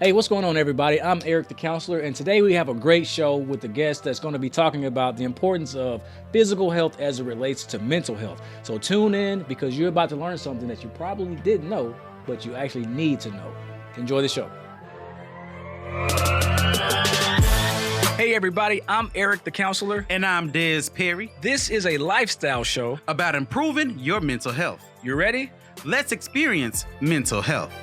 Hey, what's going on, everybody? I'm Eric the Counselor, and today we have a great show with a guest that's going to be talking about the importance of physical health as it relates to mental health. So tune in because you're about to learn something that you probably didn't know, but you actually need to know. Enjoy the show. Hey, everybody, I'm Eric the Counselor. And I'm Dez Perry. This is a lifestyle show About improving your mental health. You ready? Let's experience mental health.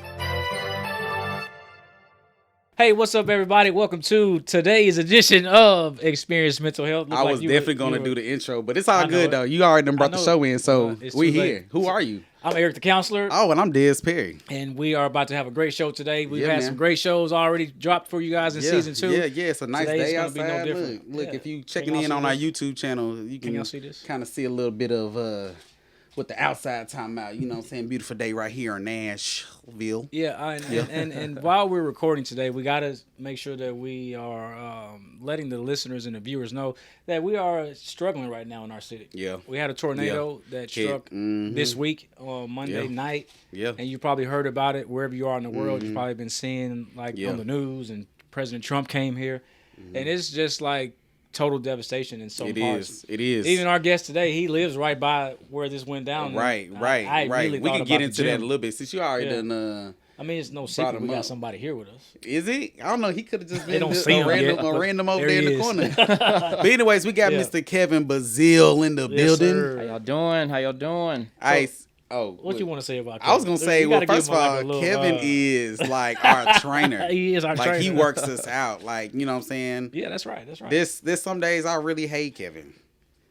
Hey, what's up, everybody? Welcome to today's edition of Experience Mental Health. I was definitely going to do the intro, but it's all good, though. You already done brought the show in, so we here. Who are you? I'm Eric the Counselor. Oh, and I'm Dez Perry. And we are about to have a great show today. We've had some great shows already dropped for you guys in season 2. Yeah, it's a nice Today's day gonna outside. be no different. Look, if you checking in on our YouTube channel, you can see this? kind of see a little bit of what the outside time out. You know what I'm saying? Beautiful day right here in Nashville. Yeah, and while we're recording today, we got to make sure that we are letting the listeners and the viewers know that we are struggling right now in our city. Yeah. We had a tornado that struck this week on Monday night. Yeah. And you probably heard about it wherever you are in the world. You've probably been seeing on the news, and President Trump came here. And it's just like total devastation in some parts. It is. Even our guest today, he lives right by where this went down. Right. Really we can get into that a little bit since you already done. I mean, it's no secret we got somebody here with us. Is it? I don't know. He could have just been a random over there in the corner. But anyways, we got Mr. Kevin Bazile in the building. Sir. How y'all doing? What you want to say about Kevin? I was going to say, well, first of all, Kevin is like our trainer. He is our trainer. Like, he works us out. Like, you know what I'm saying? Yeah, that's right. There's some days I really hate Kevin.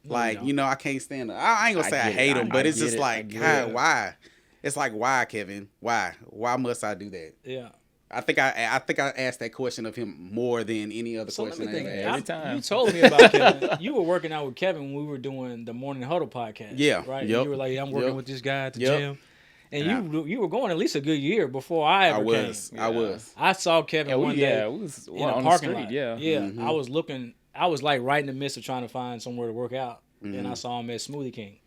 Like, I can't stand it. I ain't going to say I hate him, but it's just like, God, why? It's like, why, Kevin? Why? Why must I do that? Yeah. I think I asked that question of him more than any other question. Every time. You told me about Kevin. You were working out with Kevin when we were doing the Morning Huddle podcast. Yeah. Right? Yep. You were like, I'm working with this guy at the gym. And you were going at least a good year before I ever came. I was. I saw Kevin one day it was in a parking lot. Yeah. I was looking. I was like right in the midst of trying to find somewhere to work out. And I saw him at Smoothie King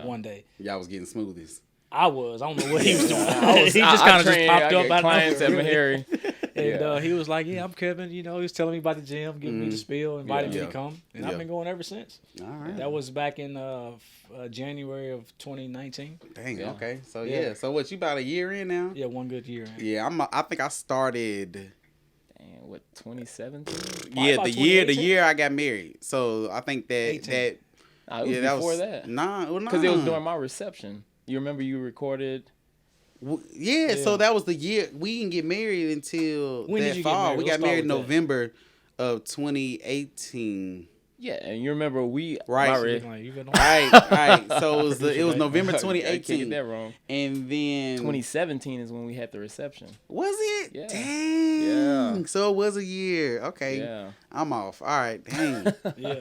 one day. Y'all was getting smoothies. I don't know what he was doing. He just kind of popped up out clients of at Mahari. And he was like, yeah, I'm Kevin. He was telling me about the gym, giving me the spiel, inviting me to come. And I've been going ever since. All right. That was back in January of 2019. Dang, okay. So, So, what, you about a year in now? Yeah, one good year in. Yeah, I think I started... 2017? Yeah, the year I got married. So, I think that... It was before that. Nah. Because it was during my reception. You remember you recorded... Yeah, so that was the year. We didn't get married until that fall. We got married in November of 2018. Yeah, and you remember right. So it was November 2018. I can't get that wrong. And then 2017 is when we had the reception. Was it? Yeah. Dang. Yeah. So it was a year. Okay. Yeah. I'm off. All right. Dang. Yeah.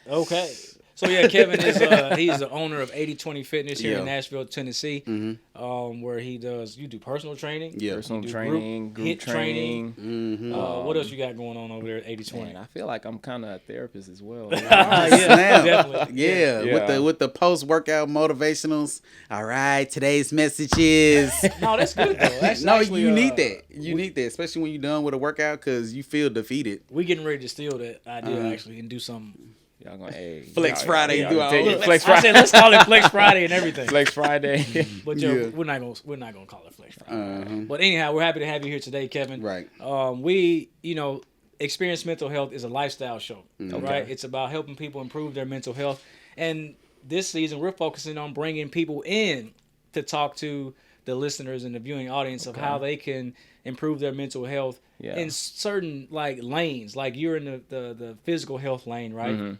Okay. So Kevin is he's the owner of 80/20 Fitness here in Nashville, Tennessee, where you do personal training, personal training, group training. What else you got going on over there at 80/20? Man, I feel like I'm kind of a therapist as well. Definitely. Yeah. With the post workout motivationals. All right, today's message is. No, that's good though. That's actually, you need that. You need that, especially when you're done with a workout because you feel defeated. We getting ready to steal that idea actually and do something. Y'all gonna Flex Friday. Flex Friday. I said let's call it Flex Friday and everything. Flex Friday. But we're not gonna call it Flex Friday. But anyhow, we're happy to have you here today, Kevin. Right. We Experience Mental Health is a lifestyle show. Right. It's about helping people improve their mental health, and this season we're focusing on bringing people in to talk to the listeners and the viewing audience of how they can improve their mental health in certain lanes. Like you're in the physical health lane, right?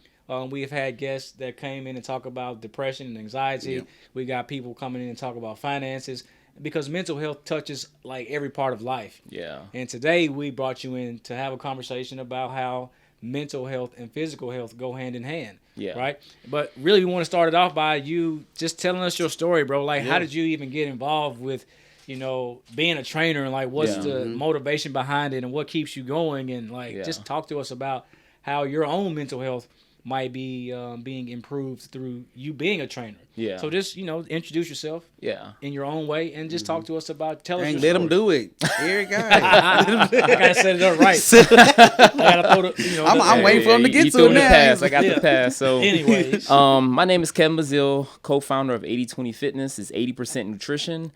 We have had guests that came in and talk about depression and anxiety. Yeah. We got people coming in and talk about finances because mental health touches every part of life. Yeah. And today we brought you in to have a conversation about how mental health and physical health go hand in hand. Yeah. Right? But really we want to start it off by you just telling us your story, bro. How did you even get involved with being a trainer and what's the motivation behind it and what keeps you going and just talk to us about how your own mental health might be being improved through you being a trainer. Yeah. So just, introduce yourself in your own way and just talk to us about, tell us your let story. him do it. Here it goes. I gotta set it up right. I gotta throw the, I'm waiting for him to get to it the now. pass. I got the pass. So anyways. My name is Kevin Bazile, co-founder of 80/20 Fitness. It's 80% nutrition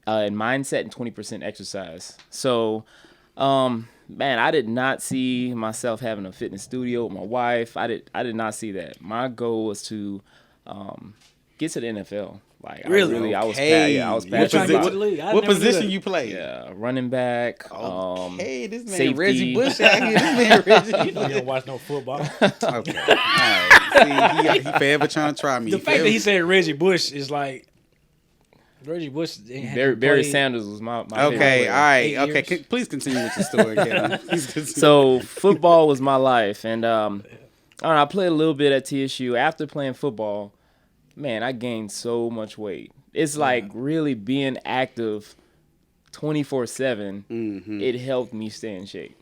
and mindset and 20% exercise. So, man, I did not see myself having a fitness studio with my wife. I did not see that. My goal was to get to the NFL. Like really? I was You're trying to get to the league. What position you play? Yeah, running back. Okay, this man safety. Reggie Bush out here. This man Reggie. You don't watch no football. Okay, all right. See, he forever trying to try me. The fact that he said Reggie Bush is like Reggie Bush. Barry Sanders was my favorite Okay, player. all right. Okay, please continue with your story, Kevin. Please continue. So football was my life, and I played a little bit at TSU. After playing football, man, I gained so much weight. It's like really being active 24/7. It helped me stay in shape,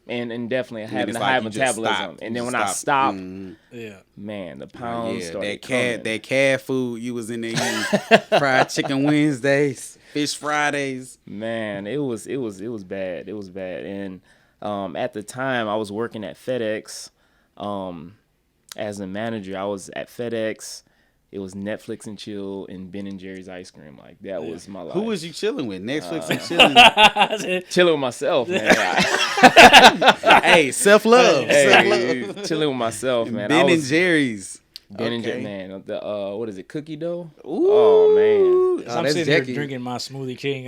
and definitely having a high metabolism. And then when I stopped, man, the pounds started coming. That cat food you was in there eating, fried chicken Wednesdays, fish Fridays. Man, it was bad. It was bad. And at the time, I was working at FedEx as a manager. I was at FedEx. It was Netflix and chill and Ben and Jerry's ice cream. Like that was my life. Who was you chilling with? Netflix and chilling. Chilling with myself, man. Hey, self-love. Chilling with myself, man. Ben and Jerry's. Ben and Jerry, man. The what is it? Cookie dough. Ooh. Oh man. I'm sitting here drinking my Smoothie King.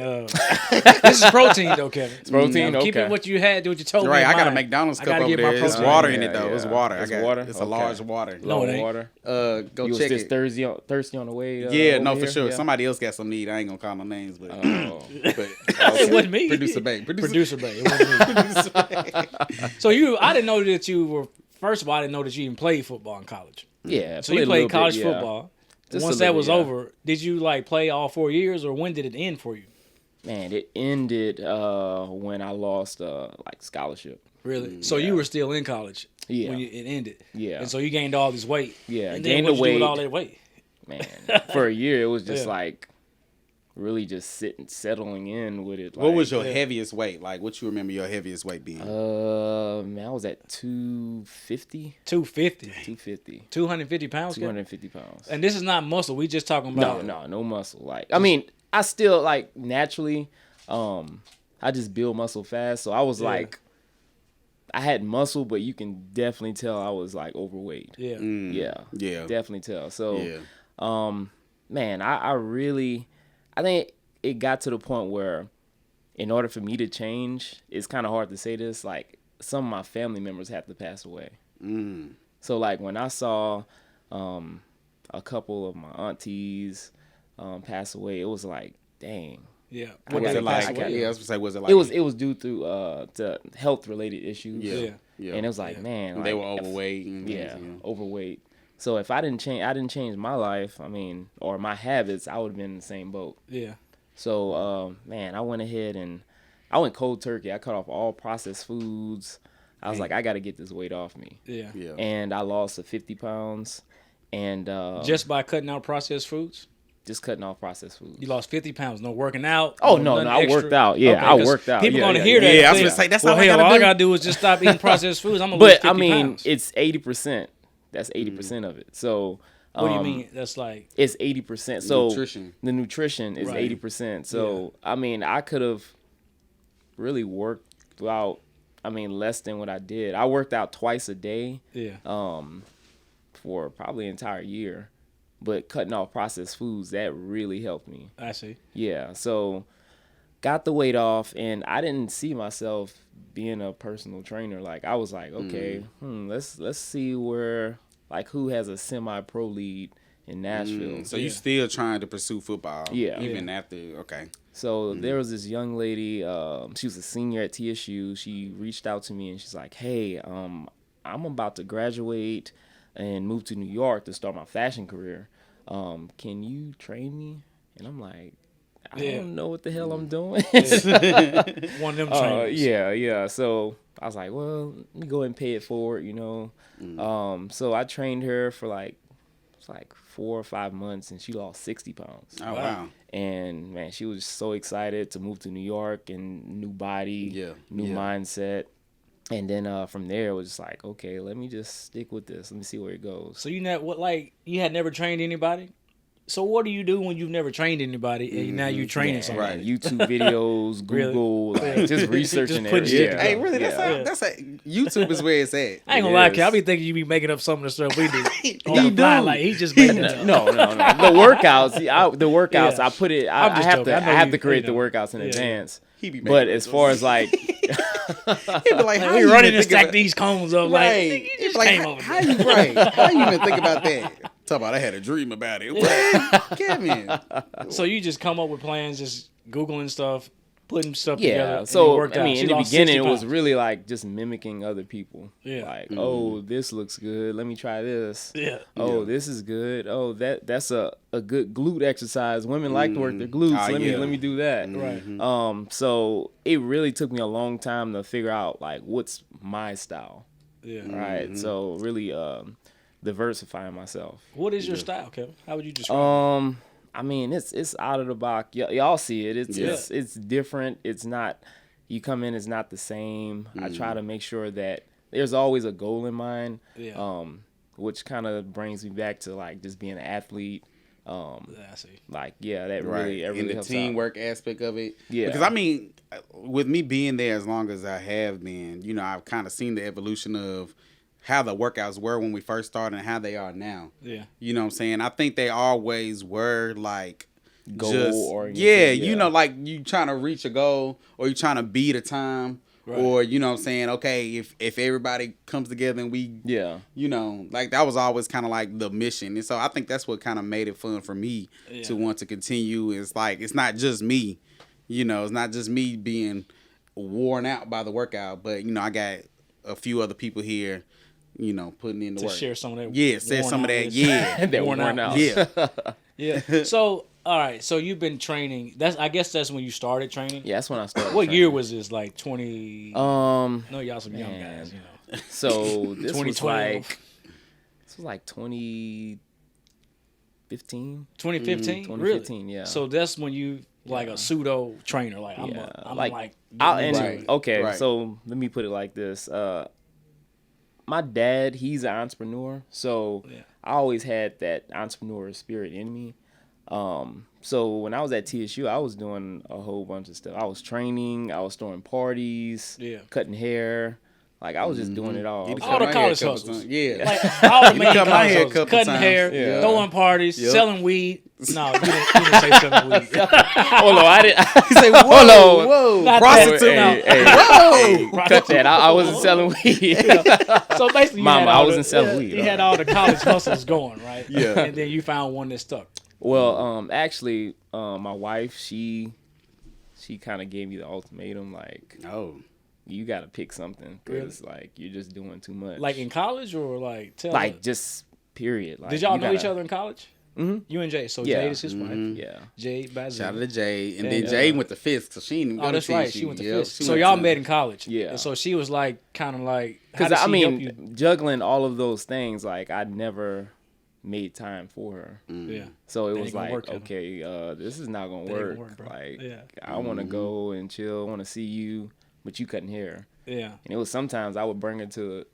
This is protein though, Kevin. It's protein. Keep it what you had. Do what you told me. Right, I got a McDonald's cup over there. It's water in it though. It's water. It's water. It's a large water. No, it ain't. Water. Go You was check just it. thirsty on the way. Yeah, no, over for here? sure. Yeah. Somebody else got some need. I ain't gonna call no names, but It wasn't me. Producer Bay. Producer Bay. It wasn't me. So I didn't know that you were. First of all, I didn't know that you even played football in college. Yeah. So you played college football. Just Once a that little was bit, yeah. over, did you like play all 4 years, or when did it end for you? Man, it ended when I lost like scholarship. Really? So you were still in college Yeah. when it ended. Yeah. And so you gained all this weight. Yeah, And gained then the what you do weight. with all that weight? Man, for a year it was just Yeah. like really just settling in with it. what was your heaviest weight? Like, what you remember your heaviest weight being? Man, I was at 250. 250. 250. 250 pounds? Kevin? 250 pounds. And this is not muscle. We just talking about. No muscle. Like, I mean, I still like naturally, I just build muscle fast. So I was like, I had muscle, but you can definitely tell I was like overweight. Yeah. Yeah. Definitely tell. So, man, I think it got to the point where in order for me to change, it's kind of hard to say this, like some of my family members have to pass away. So like when I saw a couple of my aunties pass away, it was like, dang. Yeah. What was it like? pass away? Yeah, I was gonna say, was it like? It was due to health related issues. Yeah. And it was like, man, They like, were overweight. And things, overweight. So if I didn't change my life, I mean, or my habits, I would have been in the same boat. Yeah. So, man, I went ahead and I went cold turkey. I cut off all processed foods. I was like, I got to get this weight off me. Yeah. And I lost 50 pounds. And just by cutting out processed foods? just cutting off processed foods. You lost 50 pounds. No working out. Oh, no, I worked out. Yeah, I worked out. People Yeah, gonna yeah, hear that. Yeah, I and was think, gonna say, that's well, all I hell, gotta all I do. gotta do is just stop eating processed foods. I'm gonna lose But 50 I mean, pounds. it's 80%. That's 80% of it. So What do you mean? That's like it's 80%. So Nutrition. the nutrition is Right. 80%. So I mean, I could have really worked throughout. I mean, less than what I did. I worked out twice a day. yeah. For probably an entire year, but cutting off processed foods, that really helped me. I see. Yeah, so got the weight off, and I didn't see myself being a personal trainer. Like I was like, okay, let's see where, like, who has a semi-pro league in Nashville. So you still trying to pursue football? Yeah. Even after, okay. So there was this young lady, she was a senior at TSU. She reached out to me and she's like, hey, I'm about to graduate and move to New York to start my fashion career. Can you train me? And I'm like, I don't know what the hell I'm doing. One of them trainers. Yeah. So I was like, well, let me go ahead and pay it forward, So I trained her for like 4 or 5 months, and she lost 60 pounds. Oh, wow. And man, she was so excited to move to New York and new body, new mindset. And then from there, it was just like, okay, let me just stick with this. Let me see where it goes. So you had never trained anybody? So what do you do when you've never trained anybody and now you're training somebody? Right. YouTube videos, Google, just researching everything. Hey, really, that's YouTube is where it's at. I ain't gonna lie, I be thinking you be making up some of the stuff we do. He do. Like he just making it up. No. The workouts, I put it. I have to create the workouts in advance. But as far as like, he'd be like, how we you running to stack these cones up? Right. Like, you just like, came over. How you even think about that? Talk about I had a dream about it. What? Kevin. So you just come up with plans, just Googling stuff, putting stuff together. Yeah. So in the beginning, it was really like just mimicking other people. Yeah. Like, oh, this looks good. Let me try this. Yeah. Oh, this is good. Oh, that's a good glute exercise. Women like to work their glutes. Let me do that. Right. So it really took me a long time to figure out like what's my style. Yeah. Right. So really diversifying myself. What is your style, Kevin? How would you describe it? I mean, it's out of the box. Y'all see it. It's different. It's not. You come in, it's not the same. I try to make sure that there's always a goal in mind. Yeah. Which kind of brings me back to like just being an athlete. I see. Like that really in the helps teamwork out. Aspect of it. Yeah. Because I mean, with me being there as long as I have been, I've kind of seen the evolution of how the workouts were when we first started and how they are now. Yeah. You know what I'm saying? I think they always were like goal-oriented. Yeah, like you trying to reach a goal or you trying to beat a time. Right. Or, you know what I'm saying, okay, if everybody comes together and we, like that was always kind of like the mission. And so I think that's what kind of made it fun for me to want to continue. It's like, it's not just me, it's not just me being worn out by the workout, but, I got a few other people here, putting in the work. To share some of that. Yeah, share some of that. Yeah. That worn out. Yeah. Yeah. So, all right. So you've been training. I guess that's when you started training. Yeah, that's when I started. What training. year was this? Like 20. No, y'all some young guys. So this was 2015. 2015. 2015. Really? Yeah. So that's when you like a pseudo trainer. Like Okay. So let me put it like this. My dad, he's an entrepreneur, so I always had that entrepreneur spirit in me. So when I was at TSU, I was doing a whole bunch of stuff. I was training, I was throwing parties, cutting hair. Like I was just doing it all. All the college hustles. Yeah. Like all the main college hustles. Cutting hair, throwing parties, selling weed. No, you didn't say selling weed. Oh no, I didn't. He said, whoa. Prostitute. Hey, cut that. I wasn't selling weed. So basically, I wasn't selling weed. You had all the college hustles going, right? Yeah. And then you found one that stuck. Well, actually, my wife, she kind of gave me the ultimatum, like, you got to pick something because like you're just doing too much. Like in college or like just period. Like, did y'all know each other in college? Mm-hmm. You and Jay. So Jay is his wife. Yeah. Jay Bazile. Shout out to Jay. And then Jay went to Fisk, so she didn't even go to TSU. Right. She went to Fisk. So y'all met in college. Yeah. And so she was like, kind of like, because juggling all of those things, like I never made time for her. Yeah. So it was like, okay, this is not gonna work. Like, I want to go and chill. I want to see you, but you couldn't hear. Yeah. And it was sometimes I would bring her to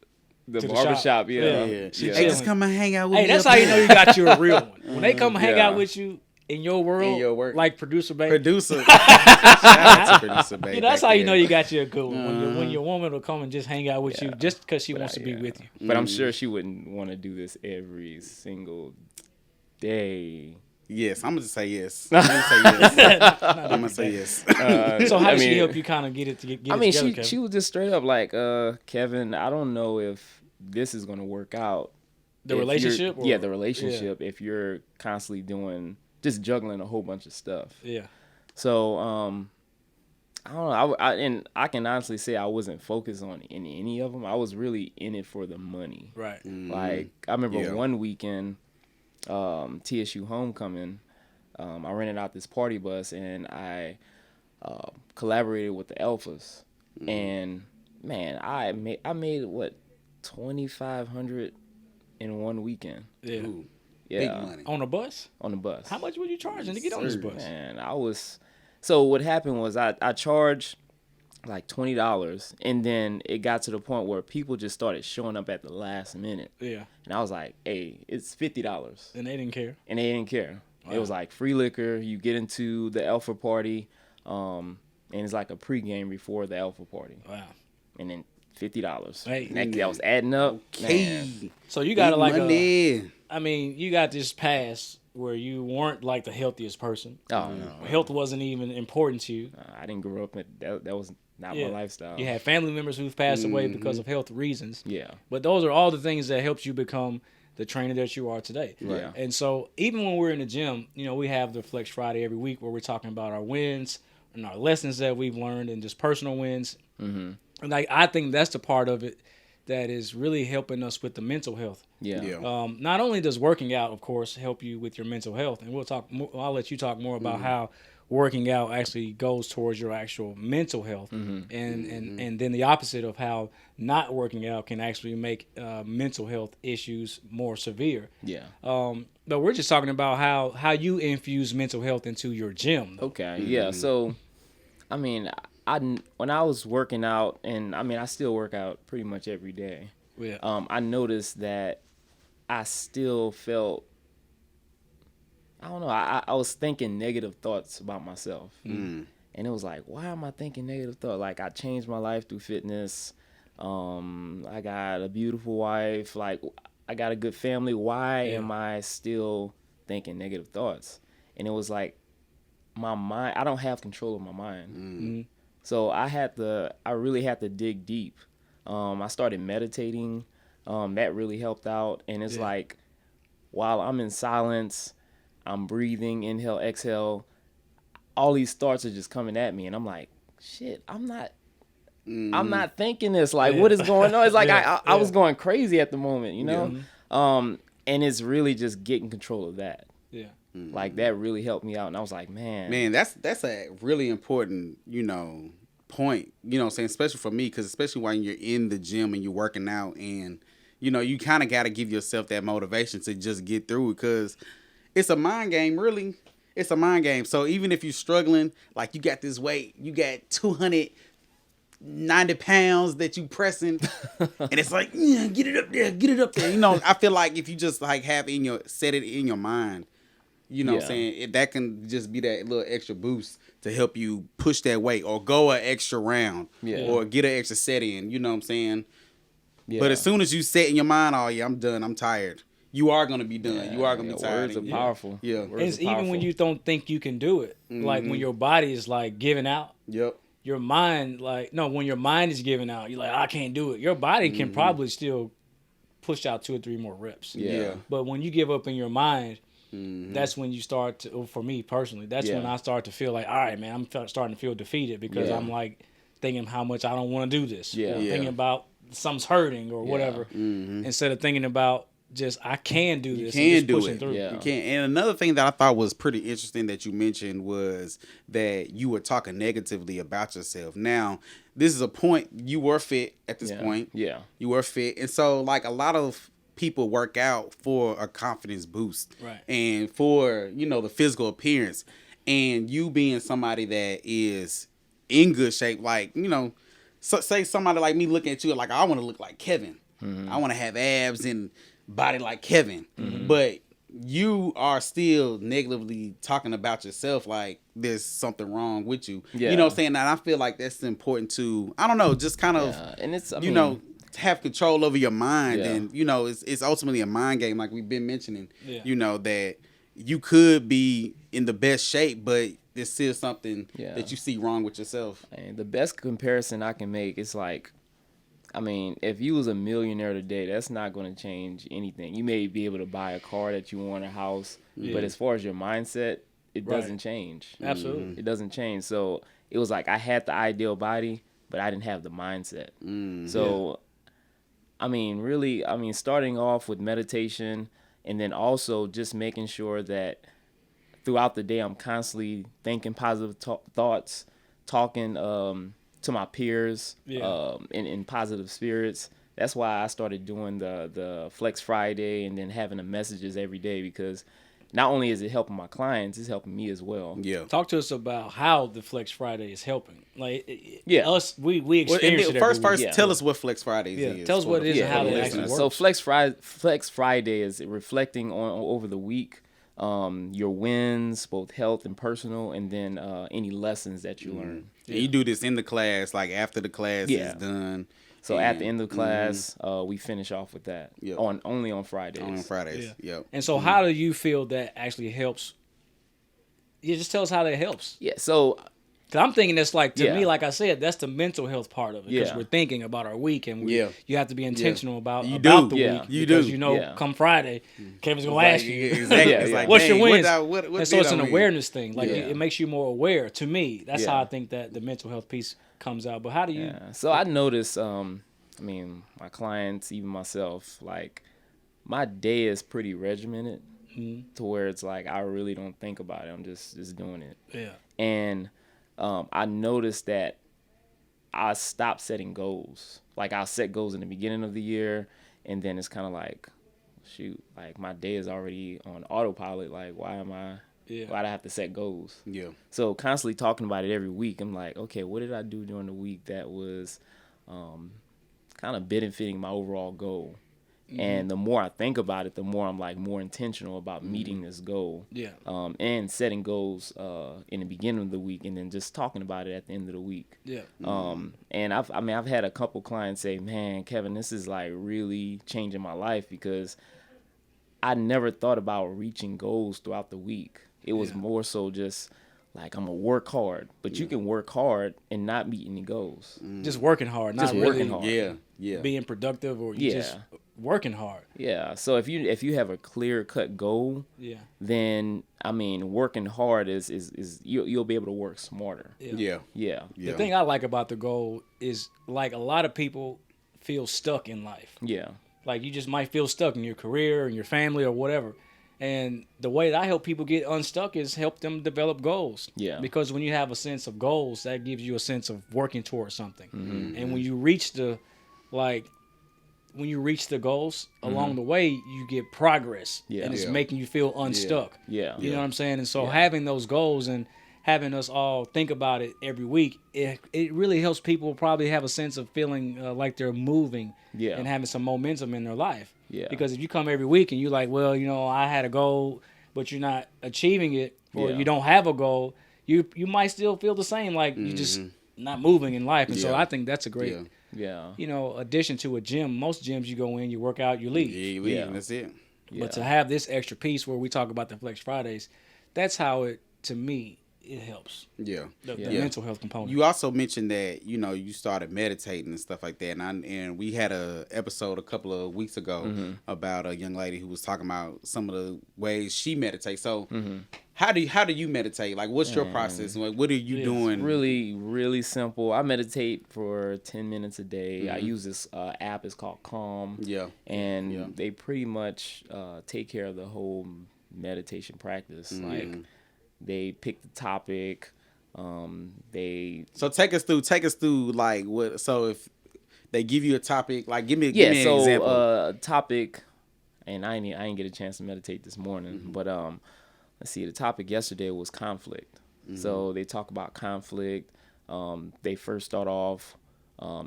the barbershop. Yeah. Hey, just come and hang out with me. Hey, that's how you know you got you a real one. When they come and hang out with you in your world, like producer baby. Shout out to producer baby. That's how you know you got you a good one. When your woman will come and just hang out with you just because she wants to be with you. But I'm sure she wouldn't want to do this every single day. Yes, I'm gonna just say yes. I'm gonna say yes. So how did she help you kind of get it together? She was just straight up like, Kevin, I don't know if this is gonna work out. The relationship? The relationship. If you're constantly just juggling a whole bunch of stuff. Yeah. So I don't know. I can honestly say I wasn't focused on any of them. I was really in it for the money. Right. Like I remember one weekend. TSU homecoming, I rented out this party bus, and I collaborated with the Alphas. And man, I made what, $2,500 in one weekend. Yeah. Ooh, Yeah. big money. On a bus? On the bus. How much were you charging to get on this bus? Man, so what happened was I charged like $20, and then it got to the point where people just started showing up at the last minute. Yeah. And I was like, hey, it's $50. And they didn't care. And they didn't care. Wow. It was like free liquor. You get into the Alpha party, and it's like a pregame before the Alpha party. Wow. And then $50. Hey. And that was adding up. Man. So you got money. you got this past where you weren't like the healthiest person. Oh, no. Health wasn't even important to you. I didn't grow up, that was not my lifestyle. You had family members who've passed away because of health reasons. Yeah. But those are all the things that helped you become the trainer that you are today. Right. And so even when we're in the gym, we have the Flex Friday every week where we're talking about our wins and our lessons that we've learned and just personal wins. Mm-hmm. And I think that's the part of it that is really helping us with the mental health. Yeah. Not only does working out, of course, help you with your mental health, and we'll talk. I'll let you talk more about how working out actually goes towards your actual mental health, and then the opposite of how not working out can actually make mental health issues more severe. Yeah. But we're just talking about how you infuse mental health into your gym. Okay. Yeah. So, I mean, when I was working out, and I mean, I still work out pretty much every day. Yeah. I noticed that I still felt, I don't know, I was thinking negative thoughts about myself. And it was like, why am I thinking negative thoughts? Like, I changed my life through fitness. I got a beautiful wife. Like, I got a good family. Why am I still thinking negative thoughts? And it was like, my mind, I don't have control of my mind. So I really had to dig deep. I started meditating. That really helped out. And it's like, while I'm in silence, I'm breathing, inhale, exhale, all these thoughts are just coming at me. And I'm like, shit, I'm not thinking this. Like, what is going on? It's like, I was going crazy at the moment, and it's really just getting control of that. Yeah. Like, that really helped me out. And I was like, man, that's a really important, point, what I'm saying, especially for me, because especially when you're in the gym and you're working out, and, you kind of got to give yourself that motivation to just get through it, because it's a mind game, really. It's a mind game. So even if you're struggling, like you got this weight, you got 290 pounds that you pressing, and it's like, get it up there. I feel like if you just like set it in your mind, what I'm saying, that can just be that little extra boost to help you push that weight or go an extra round or get an extra set in, you know what I'm saying? Yeah. But as soon as you set in your mind, I'm done, I'm tired, you are going to be done. You are going to be tired. Words are powerful. Yeah. It's even when you don't think you can do it. Like when your body is like giving out. Yep. Your mind, when your mind is giving out, you're like, I can't do it. Your body can probably still push out 2 or 3 more reps. Yeah. But when you give up in your mind, that's when you start to, for me personally, that's when I start to feel like, all right, man, I'm starting to feel defeated because I'm like thinking how much I don't want to do this. Yeah. Thinking about something's hurting or whatever. Instead of thinking about just, I can do this. You can do it. Through. Yeah. You can. And another thing that I thought was pretty interesting that you mentioned was that you were talking negatively about yourself. Now, this is a point, you were fit at this point. Yeah. You were fit. And so, like, a lot of people work out for a confidence boost. Right. And for, the physical appearance. And you being somebody that is in good shape, like, say somebody like me looking at you, like, I want to look like Kevin. I want to have abs and body like Kevin, but you are still negatively talking about yourself like there's something wrong with you. You know what I'm saying? And I feel like that's important to, I don't know, just kind of, and it's, have control over your mind. And, it's ultimately a mind game, like we've been mentioning, that you could be in the best shape, but there's still something that you see wrong with yourself. And the best comparison I can make is like, if you was a millionaire today, that's not going to change anything. You may be able to buy a car that you want, a house, but as far as your mindset, it doesn't change. Absolutely. It doesn't change. So it was like I had the ideal body, but I didn't have the mindset. So, really, starting off with meditation and then also just making sure that throughout the day, I'm constantly thinking positive thoughts, talking to my peers in positive spirits. That's why I started doing the Flex Friday and then having the messages every day, because not only is it helping my clients, it's helping me as well. Yeah. Talk to us about how the Flex Friday is helping. Like, us, we experience it first. every week. Tell us what Flex Fridays is. Tell us what it is and how it actually works. So Flex Friday is reflecting on over the week, your wins, both health and personal, and then any lessons that you learn. And you do this in the class, like after the class is done. So at the end of the class, we finish off with that only on Fridays. On Fridays, yep. And so how do you feel that actually helps? Yeah, just tell us how that helps. Yeah, so... Cause I'm thinking that's like, to me, like I said, that's the mental health part of it. Because Yeah. we're thinking about our week, and you have to be intentional about the week. You because do. come Friday, Kevin's going to ask you, exactly. It's like, what's your wins? What so it's an I mean? awareness thing. Like it makes you more aware. To me, that's how I think that the mental health piece comes out. But how do you... Yeah. So I notice, my clients, even myself, like, my day is pretty regimented to where it's like I really don't think about it. I'm just doing it. Yeah. And I noticed that I stopped setting goals. Like, I'll set goals in the beginning of the year, and then it's kind of like, shoot, like, my day is already on autopilot. Like, why'd I have to set goals? Yeah. So constantly talking about it every week, I'm like, okay, what did I do during the week that was kind of benefiting my overall goal? And the more I think about it, the more I'm like more intentional about meeting this goal. Yeah. And setting goals in the beginning of the week, and then just talking about it at the end of the week. Yeah. And I've had a couple clients say, "Man, Kevin, this is like really changing my life, because I never thought about reaching goals throughout the week. It was more so just like, I'm gonna work hard, but you can work hard and not meet any goals. Just working hard, not just working hard. Yeah. Being productive, or you just working hard. Yeah. So if you have a clear cut goal, then working hard is you'll be able to work smarter. Yeah. The thing I like about the goal is, like, a lot of people feel stuck in life. Yeah. Like, you just might feel stuck in your career and your family or whatever. And the way that I help people get unstuck is help them develop goals. Yeah. Because when you have a sense of goals, that gives you a sense of working towards something. Mm-hmm. And when you reach the goals along the way, you get progress. Yeah. And it's making you feel unstuck. Yeah. You know what I'm saying? And so having those goals and having us all think about it every week, it really helps people probably have a sense of feeling like they're moving and having some momentum in their life. Yeah. Because if you come every week and you're like, well, I had a goal, but you're not achieving it, or you don't have a goal, you might still feel the same, like you're just not moving in life. And so I think that's a great, addition to a gym. Most gyms, you go in, you work out, you leave. Yeah, you leave, and that's it. But to have this extra piece where we talk about the Flex Fridays, that's how to me, it helps. Yeah. The mental health component. You also mentioned that, you started meditating and stuff like that. And we had a episode a couple of weeks ago about a young lady who was talking about some of the ways she meditates. So how do you meditate? Like, what's your process? Like, what are you doing? Really, really simple. I meditate for 10 minutes a day. I use this app. It's called Calm. Yeah. And they pretty much take care of the whole meditation practice. Like, they pick the topic. So take us through like what. So if they give you a topic, like give me an example. Topic, and I ain't get a chance to meditate this morning, but let's see. The topic yesterday was conflict. So they talk about conflict. They first start off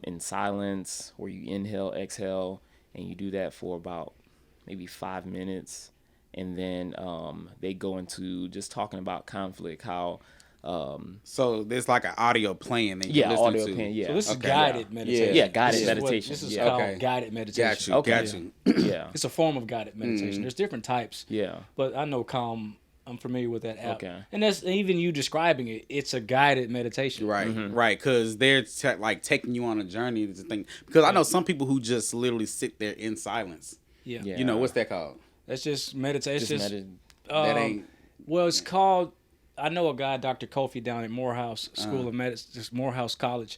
in silence, where you inhale, exhale, and you do that for about maybe 5 minutes. And then they go into just talking about conflict, how... so there's like an audio playing that you're listening to. Playing, So this is guided meditation. Yeah, guided meditation. This is called guided meditation. Got you. Yeah. It's a form of guided meditation. There's different types. Yeah. But I know Calm, I'm familiar with that app. Okay. And that's even you describing it. It's a guided meditation. Right, right. Because they're taking you on a journey to think. Because I know some people who just literally sit there in silence. Yeah. What's that called? That's just meditation. That ain't. Well, it's called. I know a guy, Dr. Kofi, down at Morehouse School of Medicine, Morehouse College.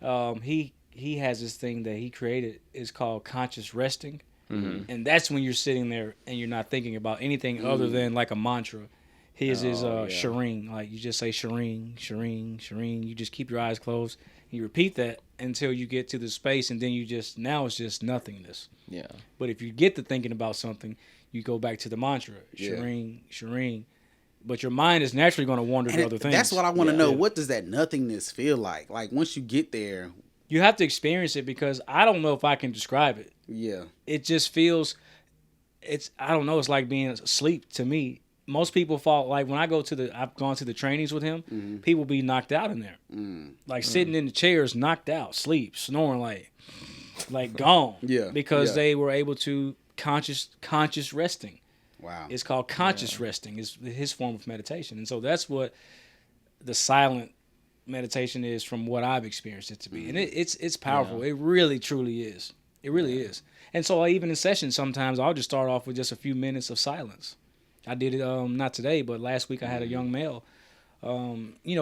He has this thing that he created. It's called conscious resting, and that's when you're sitting there and you're not thinking about anything other than like a mantra. His is Shireen. Like you just say Shireen, Shireen, Shireen. You just keep your eyes closed. You repeat that until you get to the space, and then now it's just nothingness. Yeah. But if you get to thinking about something, you go back to the mantra, Shireen, Shireen. But your mind is naturally going to wander to other things. That's what I want to know. What does that nothingness feel like? Like once you get there, you have to experience it, because I don't know if I can describe it. Yeah. It just feels. I don't know. It's like being asleep to me. Most people fall, like when I've gone to the trainings with him, people be knocked out in there. Like sitting in the chairs, knocked out, sleep, snoring like gone. Yeah. Because they were able to conscious resting. Wow. It's called conscious resting. It's his form of meditation. And so that's what the silent meditation is, from what I've experienced it to be. And it's powerful. It really, truly is. It really is. And so even in sessions, sometimes I'll just start off with just a few minutes of silence. I did it not today, but last week I had a young male.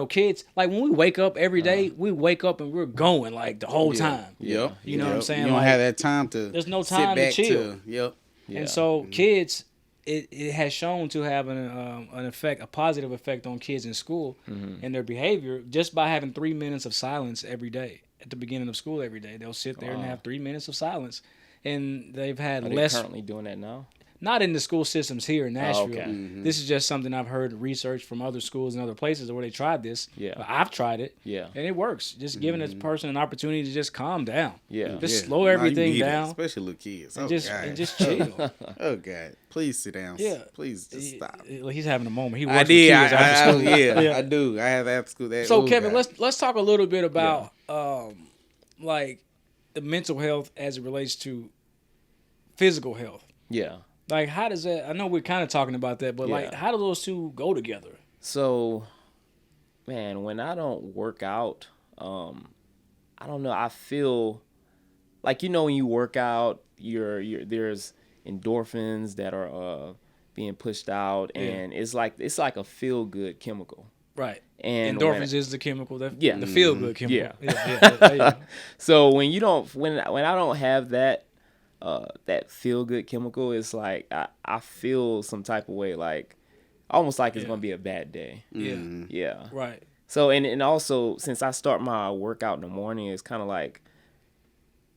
Kids, like when we wake up every day, we wake up and we're going like the whole time. Yep. You know what I'm saying? You don't have that time to. There's no time to chill. Yep. And so kids, it has shown to have a positive effect on kids in school and their behavior, just by having 3 minutes of silence every day at the beginning of school every day. They'll sit there and have 3 minutes of silence, and they've had Are they currently doing that now? Not in the school systems here in Nashville. Okay. This is just something I've heard research from other schools and other places where they tried this. Yeah. I've tried it. Yeah. And it works. Just giving a person an opportunity to just calm down. Yeah. Just slow everything down. Especially little kids. And just chill. Oh, God. Please sit down. Yeah. Please just stop. He's having a moment. He works I with did. kids after school. I do. I have after school. So, Kevin, let's talk a little bit about like the mental health as it relates to physical health. Yeah. Like, how does that? I know we're kind of talking about that, but like, how do those two go together? So, man, when I don't work out, I don't know. I feel like, when you work out, there's endorphins that are being pushed out, and it's like a feel good chemical. Right. And endorphins is the chemical that the feel good chemical. Yeah. So when I don't have that feel good chemical, it's like I feel some type of way, like almost like it's gonna be a bad day. Yeah. Right. So and also, since I start my workout in the morning, it's kind of like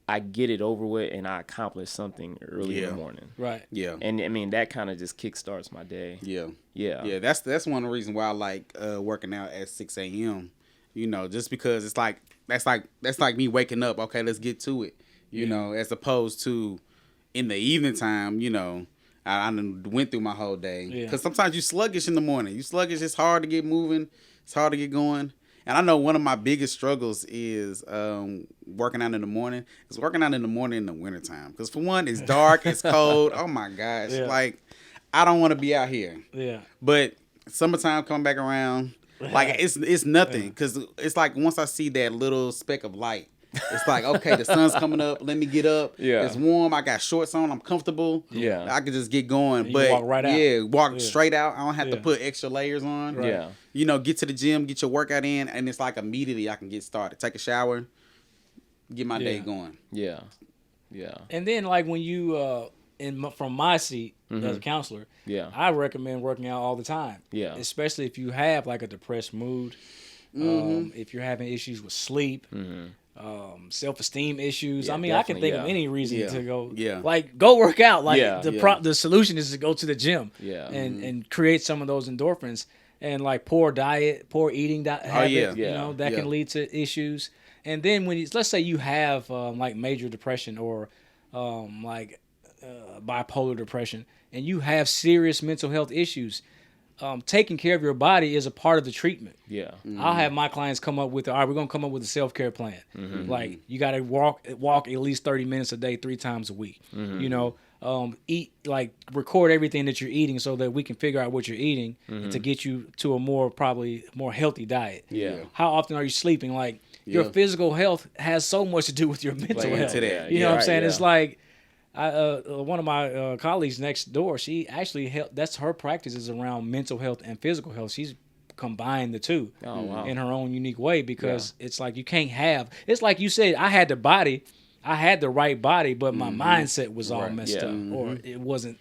I get it over with and I accomplish something early in the morning. Right. Yeah. And I mean, that kind of just kickstarts my day. Yeah. Yeah. Yeah. That's one of the reasons why I like working out at 6 a.m. Just because it's like that's like me waking up. Okay, let's get to it. As opposed to in the evening time, I done went through my whole day. Because sometimes you sluggish in the morning. You sluggish. It's hard to get moving. It's hard to get going. And I know one of my biggest struggles is working out in the morning. It's working out in the morning in the wintertime. Because for one, it's dark. It's cold. Oh, my gosh. Yeah. Like, I don't want to be out here. Yeah. But summertime coming back around, like, it's nothing. Because it's like once I see that little speck of light, it's like, okay, the sun's coming up. Let me get up. Yeah. It's warm. I got shorts on. I'm comfortable. Yeah. I can just get going. You But walk right out. Yeah, walk straight out. I don't have to put extra layers on. Right. Yeah. Get to the gym, get your workout in, and it's like immediately I can get started. Take a shower, get my day going. Yeah. Yeah. And then like when you from my seat as a counselor, I recommend working out all the time. Yeah. Especially if you have like a depressed mood, if you're having issues with sleep. Self-esteem issues. Yeah, I mean, I can think of any reason to go. Yeah. Like go work out. Like the solution is to go to the gym. Yeah. And create some of those endorphins. And like poor diet, poor eating habit. That can lead to issues. And then let's say you have like major depression or bipolar depression, and you have serious mental health issues. Taking care of your body is a part of the treatment. Yeah. I'll have my clients come up with, all right, we're going to come up with a self-care plan. Like you got to walk at least 30 minutes a day, 3 times a week. Eat, like record everything that you're eating so that we can figure out what you're eating to get you to a probably more healthy diet. Yeah. How often are you sleeping? Like your physical health has so much to do with your mental health. You know what I'm saying? It's like, one of my colleagues next door, she actually that's her practice is around mental health and physical health. She's combined the two in her own unique way, because it's like you can't have. It's like you said, I had the right body, but my mindset was all messed up, or it wasn't.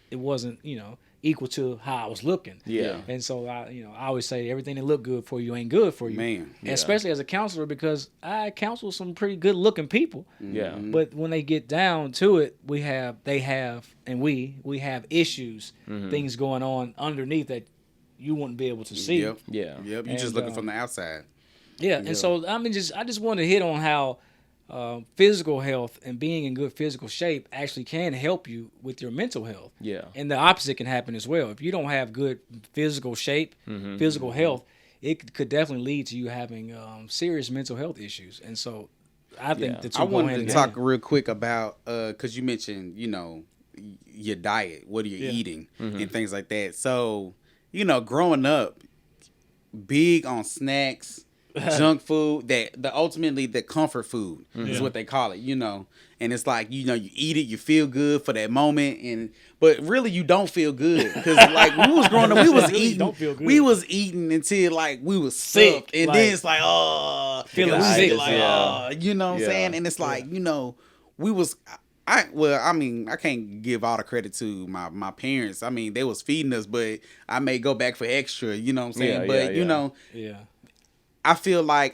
equal to how I was looking. Yeah. And so I always say everything that look good for you ain't good for you. Man. And especially as a counselor, because I counsel some pretty good looking people. Yeah. But when they get down to it, we have issues, things going on underneath that you wouldn't be able to see. Yep. You're just looking from the outside. Yeah. And so I just wanted to hit on how physical health and being in good physical shape actually can help you with your mental health. Yeah. And the opposite can happen as well. If you don't have good physical shape, physical health, it could definitely lead to you having serious mental health issues. And so I think the two I go wanted hand to in talk hand. real quick about because you mentioned your diet, what are you eating, and things like that. So growing up, big on snacks, junk food, that ultimately the comfort food is what they call it, and it's like you eat it, you feel good for that moment, but really you don't feel good because like when we was growing up, we was Really eating, don't feel good. we was eating until like we was Sick, sick, and like, then it's like feeling we sick, like you know what I'm saying, and it's like we was. I can't give all the credit to my parents. I mean, they was feeding us, but I may go back for extra, you know what I'm saying? I feel like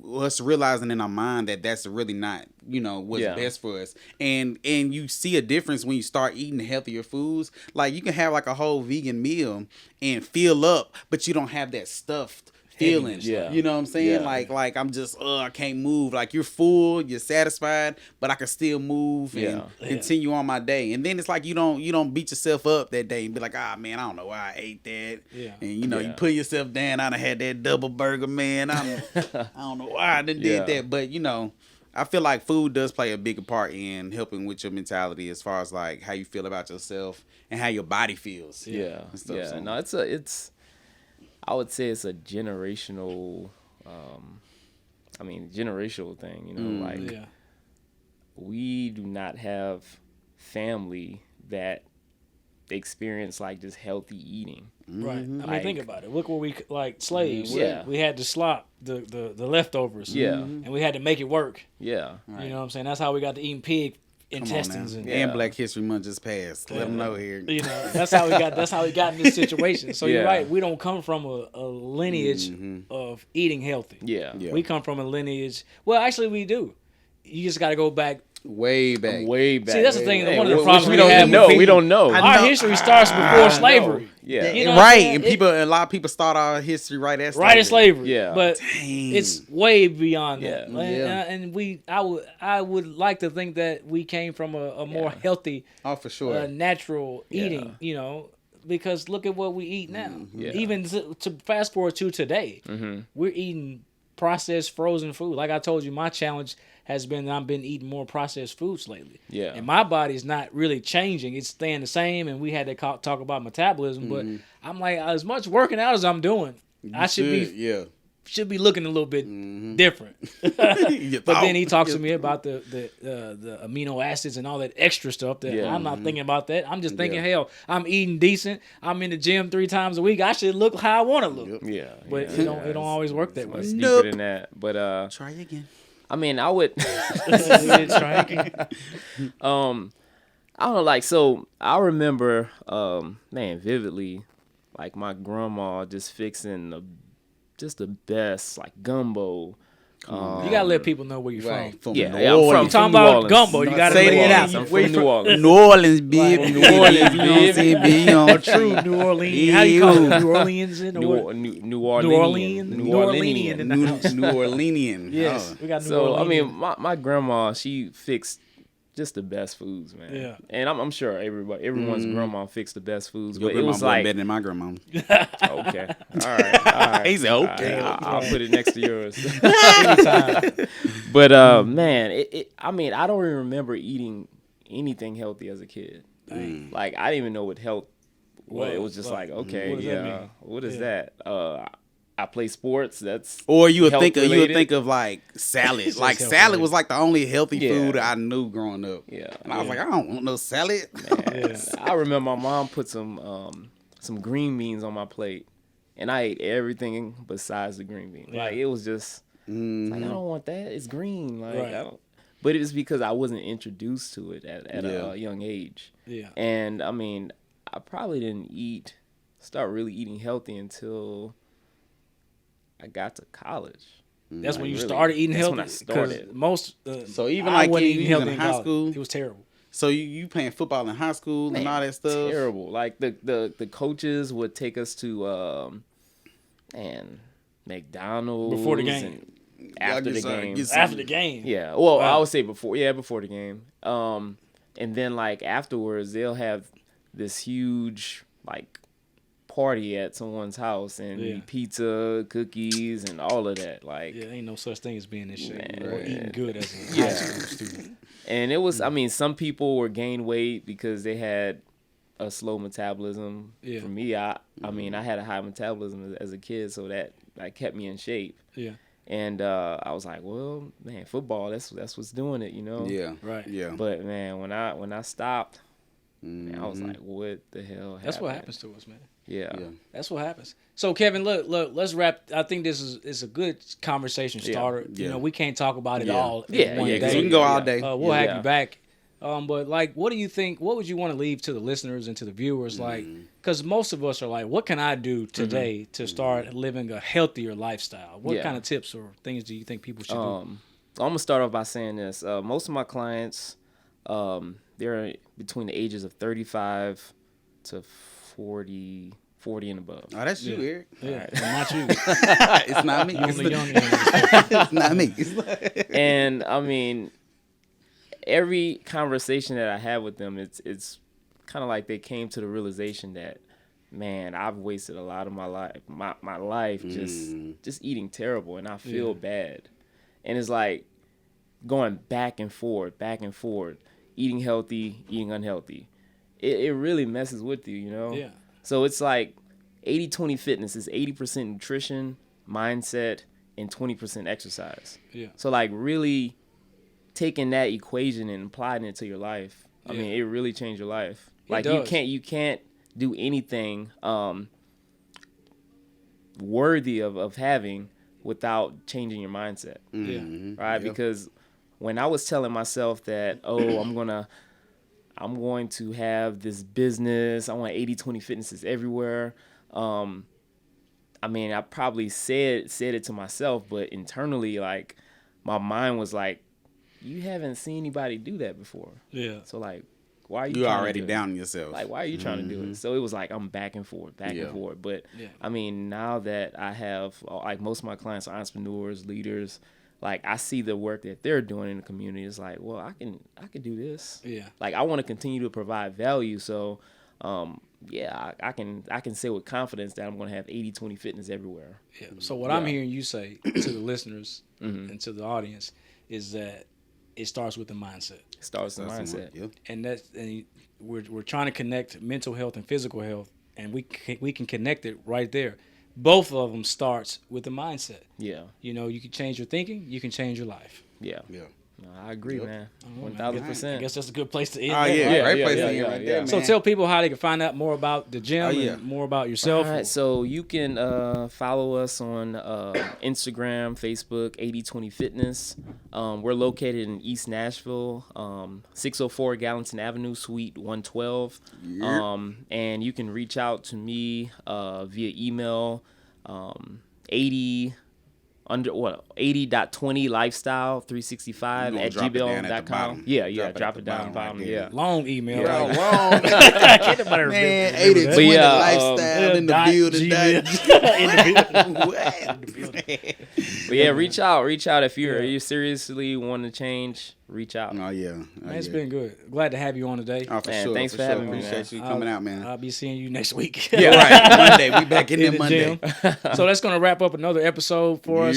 us realizing in our mind that that's really not, what's best for us. And you see a difference when you start eating healthier foods. Like you can have like a whole vegan meal and fill up, but you don't have that stuffed feeling. Yeah. You know what I'm saying? Yeah. Like I'm just I can't move. Like you're full, you're satisfied, but I can still move and continue on my day. And then it's like you don't beat yourself up that day and be like, man, I don't know why I ate that. Yeah. And you put yourself down. I done had that double burger, man. I don't know why I done did that. But I feel like food does play a bigger part in helping with your mentality as far as like how you feel about yourself and how your body feels. Yeah. Stuff, yeah. so. No, I would say it's a generational, generational thing, we do not have family that experience like just healthy eating. Right. I mean, Like, think about it. Look where we like slaves. Yeah. We had to slop the leftovers. Yeah. And we had to make it work. Yeah. You know what I'm saying? That's how we got to eating pig intestines and Black History Month just passed. Let them know here. That's how we got in this situation. So you're right. We don't come from a lineage of eating healthy. Yeah. We come from a lineage. Well, actually, we do. You just got to go back. Way back. See, that's the thing. One of the Which problems we don't have know. with We don't know. Our history starts before slavery. Yeah. You know Right. And a lot of people start our history right at slavery. Right at slavery. Yeah. But it's way beyond that. Yeah. And I would like to think that we came from a more healthy, for sure, natural eating, because look at what we eat now. Yeah. Even to fast forward to today, we're eating processed frozen food. Like I told you, my challenge has been that I've been eating more processed foods lately. Yeah. And my body's not really changing. It's staying the same, and we had to talk about metabolism, but I'm like, as much working out as I'm doing, I should be looking a little bit different. But then he talks to me about the amino acids and all that extra stuff that I'm not thinking about that. I'm just thinking, hell, I'm eating decent. I'm in the gym 3 times a week. I should look how I want to look. Yeah. But it don't always work that way. It's deeper than that. But try again. I mean, I would Try again. I don't know, like, so I remember vividly, like my grandma just fixing just the best like gumbo. You gotta let people know where you're from. Yeah, New I'm Orleans. from You talking New about Orleans. gumbo? You gotta Say it lay it again. out. I'm from New Orleans. New Orleans, baby. Like, New Orleans, baby. True New Orleans. How you call it? New Orleans in New Orleans. New Orleans in the house. New Orleanian. Yes, we got New So Orleans. I mean, my grandma, she fixed just the best foods, man. Yeah. And I'm sure everyone's grandma fixed the best foods, Your but it was grandma like better than my grandma. okay, all right. He said okay. I'll put it next to yours. Anytime. But man, I mean, I don't even remember eating anything healthy as a kid. Like I didn't even know what health was. It was just like, okay, what does that mean? what is that? I play sports. That's Or you would health think related. of like salad. Like health salad related. was like the only healthy Yeah. food I knew growing up. Yeah. And I was like, I don't want no salad. I remember my mom put some green beans on my plate, and I ate everything besides the green beans. Like it was just like I don't want that. It's green. Like Right. I don't. But it was because I wasn't introduced to it at a young age. Yeah. And I mean, I probably didn't start really eating healthy until I got to college. That's when you started eating healthy. That's when I started. Most so even I like wasn't you eating healthy in high school, it was terrible. So you playing football in high school and all that stuff? Terrible. Like the coaches would take us to McDonald's Before the game. After the game. After the game. Yeah. Well, I would say before the game. And then like afterwards they'll have this huge like party at someone's house and pizza, cookies, and all of that. Like, ain't no such thing as being in shape Man, or eating good as a high school student. And it was, I mean, some people were gained weight because they had a slow metabolism. Yeah. For me, I mean, I had a high metabolism as a kid, so that kept me in shape. Yeah. And I was like, well, man, football, that's what's doing it, you know? Yeah. Right. Yeah. But man, when I stopped, man, I was like, what the hell happened? That's what happens to us, man. Yeah. That's what happens. So Kevin, look, let's wrap. I think this is a good conversation starter. Yeah. You know, we can't talk about it all in Yeah, one yeah, day. We can go all day. We'll have you back. But like, what do you think? What would you want to leave to the listeners and to the viewers? Like, because most of us are like, what can I do today to start living a healthier lifestyle? What kind of tips or things do you think people should do? I'm gonna start off by saying this. Most of my clients, they're between the ages of 35 to 40 and above. Oh, that's you, Eric. Yeah, not you. It's not me. You're the young It's not me. And I mean, every conversation that I have with them, it's kind of like they came to the realization that, man, I've wasted a lot of my life just eating terrible, and I feel bad. And it's like going back and forth, eating healthy, eating unhealthy. It really messes with you, you know? Yeah. So it's like 80-20 fitness is 80% nutrition, mindset, and 20% exercise. Yeah. So like really taking that equation and applying it to your life. I mean, it really changed your life. Like you can't do anything worthy of having without changing your mindset. Right? Because when I was telling myself that, I'm going to have this business, I want 80-20 fitnesses everywhere. I mean, I probably said it to myself, but internally, like, my mind was like, you haven't seen anybody do that before. Yeah. So, like, why are you You're trying already to do down it? yourself. Like, why are you trying to do it? So it was like I'm back and forth. But, I mean, now that I have, like, most of my clients are entrepreneurs, leaders, like, I see the work that they're doing in the community. It's like, well, I can do this. Yeah. Like, I want to continue to provide value. So, I can say with confidence that I'm going to have 80-20 fitness everywhere. Yeah. So what I'm hearing you say to the listeners and to the audience is that it starts with the mindset. It starts with the mindset. And we're trying to connect mental health and physical health, and we can connect it right there. Both of them starts with the mindset. Yeah. You know, you can change your thinking, you can change your life. Yeah. Yeah. No, I agree, man. 1,000%. I guess that's a good place to end. Oh, yeah. Great place to end right there, man. So tell people how they can find out more about the gym and more about yourself. All right, so you can follow us on Instagram, Facebook, 80-20 Fitness. We're located in East Nashville, 604 Gallatin Avenue, Suite 112. And you can reach out to me via email, 80.20 lifestyle 365 at gmail.com. Drop it down bottom. Yeah. Long email. Yeah, long. Man, 80.20 lifestyle in the building. But yeah, reach out if you seriously want to change. Reach out. Oh yeah. Man, it's been good. Glad to have you on today. Oh, for sure. Thanks for having me. Appreciate you coming out, man. I'll be seeing you next week. Yeah, right. Monday. We back in there Monday. So that's going to wrap up another episode for us.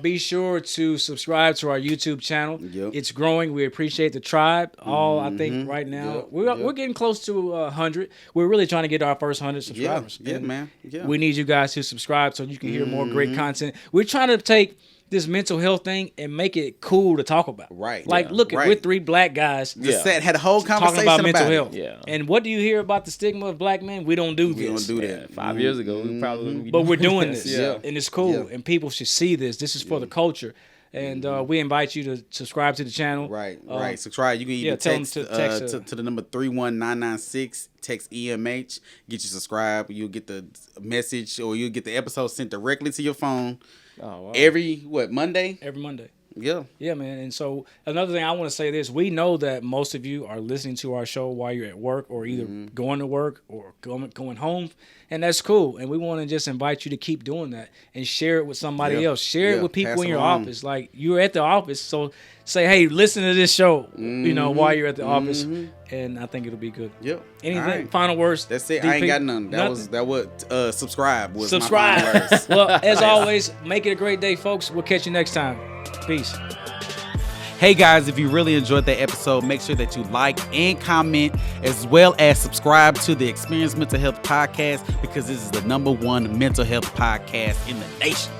Be sure to subscribe to our YouTube channel. It's growing. We appreciate the tribe. I think right now we're getting close to 100. We're really trying to get our first 100 subscribers. Yeah, man. Yeah. We need you guys to subscribe so you can hear more great content. We're trying to take this mental health thing and make it cool to talk about. Right. Like, look, we're 3 black guys. Had a whole conversation talking about mental health. Yeah. And what do you hear about the stigma of black men? We don't do this. We don't do that. 5 years ago, we probably wouldn't be But we're doing this. this. And it's cool. And people should see this. This is for the culture. And we invite you to subscribe to the channel. Right. Subscribe. You can even text to the number 31996. Text EMH. Get you subscribed. You'll get the message, or you'll get the episode sent directly to your phone. Oh, wow. Every Monday? Every Monday. Yeah. Yeah, man. And so another thing I want to say this, we know that most of you are listening to our show while you're at work, or either going to work or going home, and that's cool. And we want to just invite you to keep doing that and share it with somebody else. Share it with people in your office. Like, you're at the office, so say, hey, listen to this show, while you're at the office, and I think it'll be good. Yep. Anything, final words? That's it. DP? I ain't got none. Subscribe was my final words. Well, as always, make it a great day, folks. We'll catch you next time. Peace. Hey guys, if you really enjoyed that episode, make sure that you like and comment, as well as subscribe to the Experience Mental Health Podcast, because this is the #1 mental health podcast in the nation.